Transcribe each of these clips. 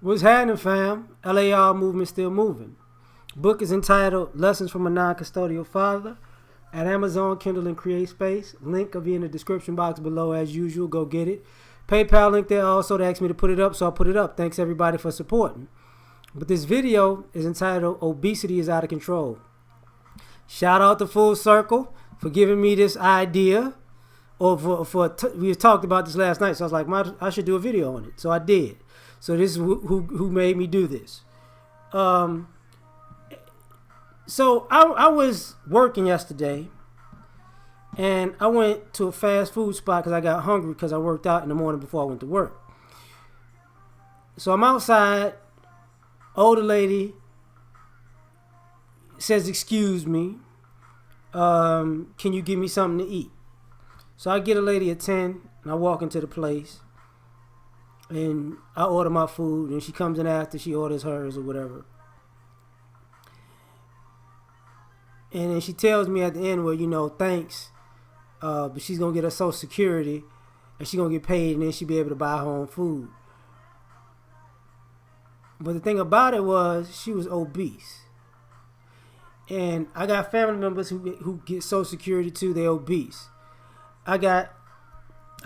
What's happening, fam? L.A.R. movement still moving. Book is entitled Lessons from a Non-Custodial Father at Amazon, Kindle, and Create Space. Link will be in the description box below as usual. Go get it. PayPal link there also. They asked me to put it up, so I'll put it up. Thanks everybody for supporting. But this video is entitled Obesity is Out of Control. Shout out to Full Circle for giving me this idea. We talked about this last night, so I was like, I should do a video on it. So I did. So this is who made me do this. So I was working yesterday, and I went to a fast food spot because I got hungry because I worked out in the morning before I went to work. So I'm outside. Older lady says, "Excuse me, can you give me something to eat?" So I get a lady at 10, and I walk into the place, and I order my food, and she comes in after, she orders hers or whatever. And then she tells me at the end, well, thanks, but she's going to get her Social Security, and she's going to get paid, and then she'll be able to buy her own food. But the thing about it was, she was obese. And I got family members who get Social Security too, they're obese. I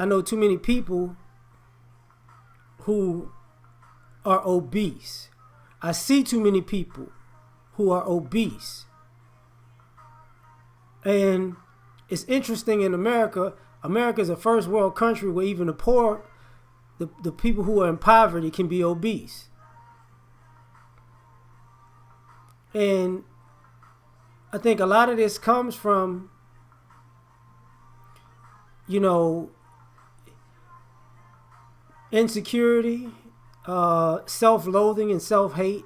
know too many people who are obese. I see too many people who are obese. And it's interesting in America. America is a first world country where even the poor, the people who are in poverty can be obese. And I think a lot of this comes from, insecurity, self-loathing, and self-hate.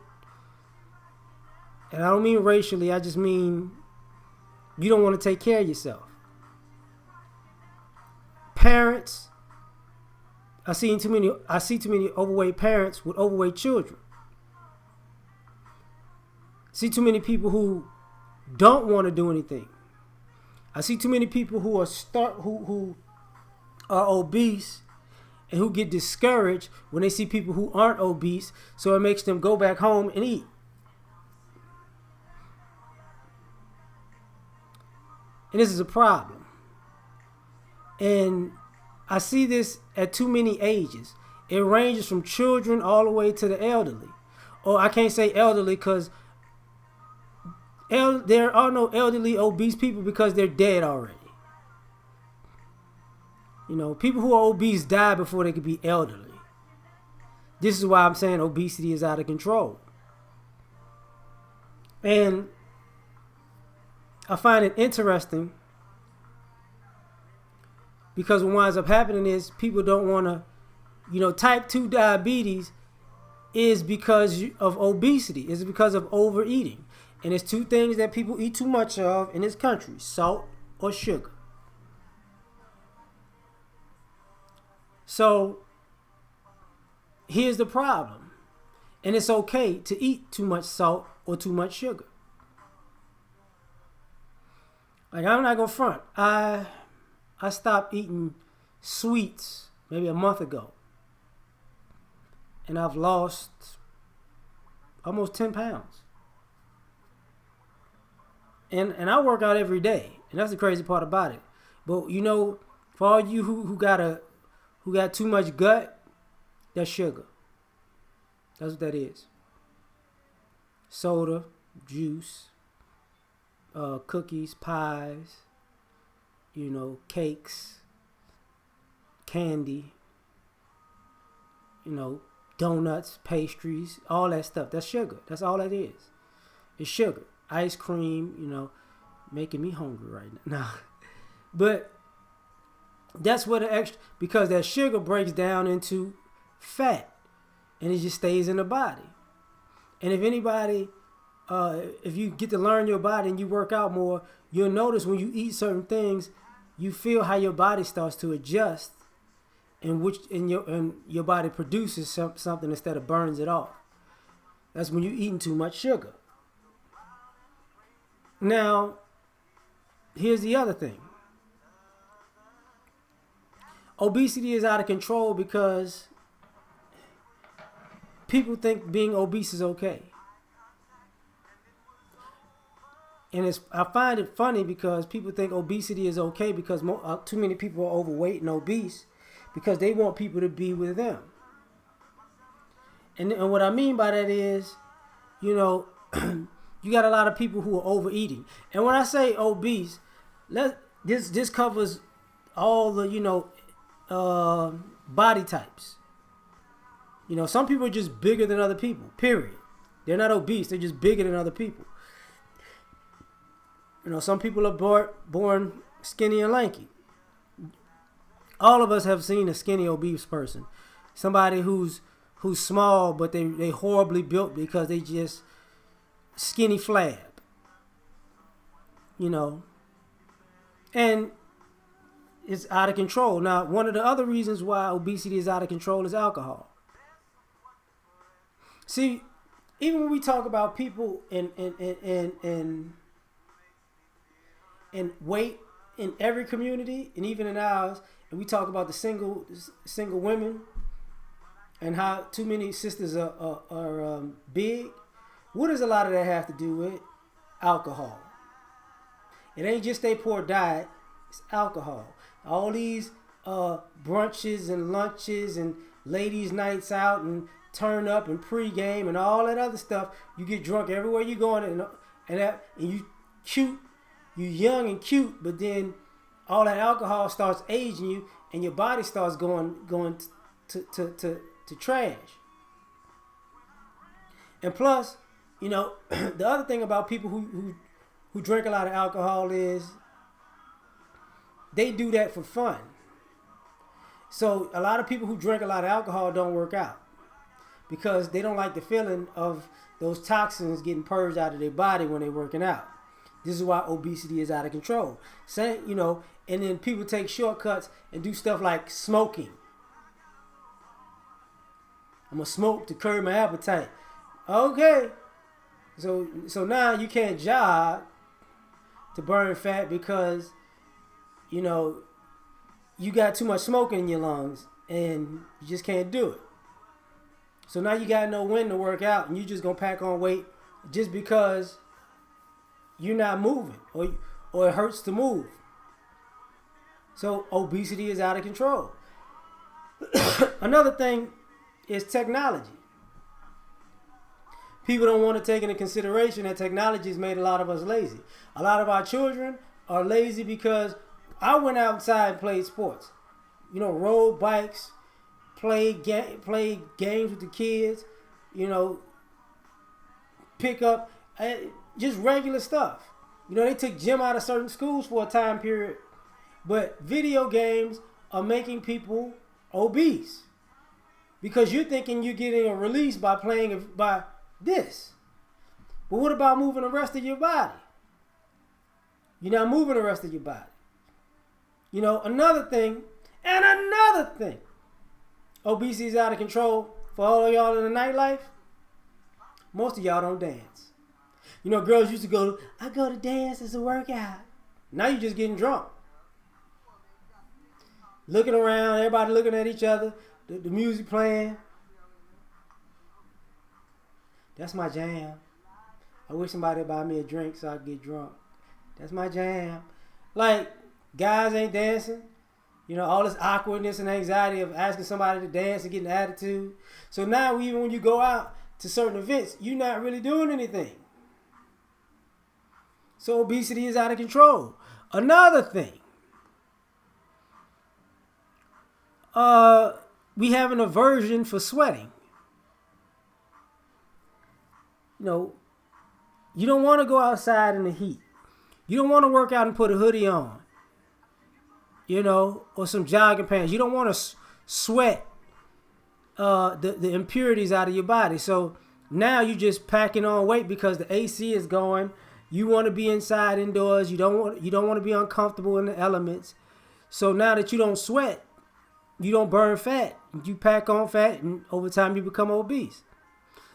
And I don't mean racially, I just mean you don't want to take care of yourself. Parents, I see too many overweight parents with overweight children. See too many people who don't want to do anything. I see too many people who are obese and who get discouraged when they see people who aren't obese, so it makes them go back home and eat. And this is a problem. And I see this at too many ages. It ranges from children all the way to the elderly. Or I can't say elderly because there are no elderly obese people because they're dead already. People who are obese die before they could be elderly. This is why I'm saying obesity is out of control. And I find it interesting because what winds up happening is people don't want to, type 2 diabetes is because of obesity. It's because of overeating. And it's two things that people eat too much of in this country: salt or sugar. So here's the problem. And it's okay to eat too much salt or too much sugar. Like, I'm not gonna front. I stopped eating sweets maybe a month ago. And I've lost almost 10 pounds. And I work out every day, and that's the crazy part about it. But for all you who got too much gut, that's sugar. That's what that is. Soda, juice, cookies, pies, cakes, candy, donuts, pastries, all that stuff. That's sugar. That's all that is. It's sugar. Ice cream, making me hungry right now. But that's what because that sugar breaks down into fat, and it just stays in the body. And if anybody, if you get to learn your body and you work out more, you'll notice when you eat certain things, you feel how your body starts to adjust, and your body produces something instead of burns it off. That's when you're eating too much sugar. Now, here's the other thing. Obesity is out of control because people think being obese is okay. And I find it funny because people think obesity is okay because too many people are overweight and obese because they want people to be with them. And what I mean by that is, you know, you got a lot of people who are overeating. And when I say obese, this covers all the, body types. You know, some people are just bigger than other people, period. They're not obese, they're just bigger than other people. You know, some people are born skinny and lanky. All of us have seen a skinny obese person. Somebody who's small, but they horribly built because they just skinny flab. You know. And it's out of control. Now, one of the other reasons why obesity is out of control is alcohol. See, even when we talk about people in weight in every community and even in ours, and we talk about the single women and how too many sisters are big, what does a lot of that have to do with? Alcohol. It ain't just a poor diet, it's alcohol. All these brunches and lunches and ladies' nights out and turn up and pregame and all that other stuff. You get drunk everywhere you going and you cute, you young and cute, but then all that alcohol starts aging you and your body starts going to trash. And plus, you know, the other thing about people who drink a lot of alcohol is they do that for fun. So a lot of people who drink a lot of alcohol don't work out because they don't like the feeling of those toxins getting purged out of their body when they're working out. This is why obesity is out of control. And then people take shortcuts and do stuff like smoking. I'm gonna smoke to curb my appetite. Okay. So now you can't jog to burn fat because, you got too much smoke in your lungs and you just can't do it. So now you got no when to work out and you just gonna pack on weight just because you're not moving or it hurts to move. So obesity is out of control. Another thing is technology. People don't want to take into consideration that technology has made a lot of us lazy. A lot of our children are lazy because I went outside and played sports. Rode bikes, played games with the kids, pick up, just regular stuff. They took gym out of certain schools for a time period, but video games are making people obese because you're thinking you're getting a release by playing by this. But what about moving the rest of your body? You're not moving the rest of your body. Another thing, obesity is out of control for all of y'all in the nightlife. Most of y'all don't dance. Girls used to I go to dance as a workout. Now you're just getting drunk. Looking around, everybody looking at each other, the music playing. That's my jam. I wish somebody would buy me a drink so I could get drunk. That's my jam. Like, guys ain't dancing. All this awkwardness and anxiety of asking somebody to dance and getting an attitude. So now even when you go out to certain events, you're not really doing anything. So obesity is out of control. Another thing. We have an aversion for sweating. You don't want to go outside in the heat. You don't want to work out and put a hoodie on. Or some jogging pants. You don't want to sweat the impurities out of your body. So now you're just packing on weight because the AC is going. You want to be inside indoors. You don't want to be uncomfortable in the elements. So now that you don't sweat, you don't burn fat. You pack on fat, and over time you become obese.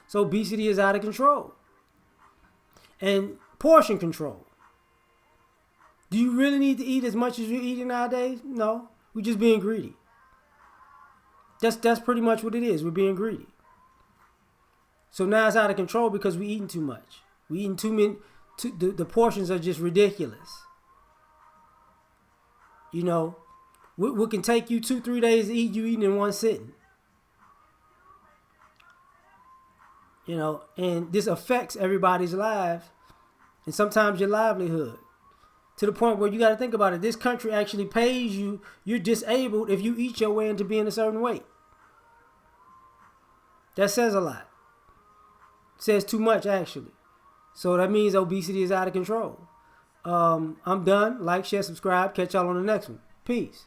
So obesity is out of control. And portion control. Do you really need to eat as much as you're eating nowadays? No. We're just being greedy. That's pretty much what it is. We're being greedy. So now it's out of control because we eating too much. We eating too many. The portions are just ridiculous. You know, what can take you 2-3 days to eat, you eating in one sitting. You know, and this affects everybody's lives and sometimes your livelihood. To the point where you got to think about it. This country actually pays you. You're disabled if you eat your way into being a certain weight. That says a lot. It says too much, actually. So that means obesity is out of control. I'm done. Like, share, subscribe. Catch y'all on the next one. Peace.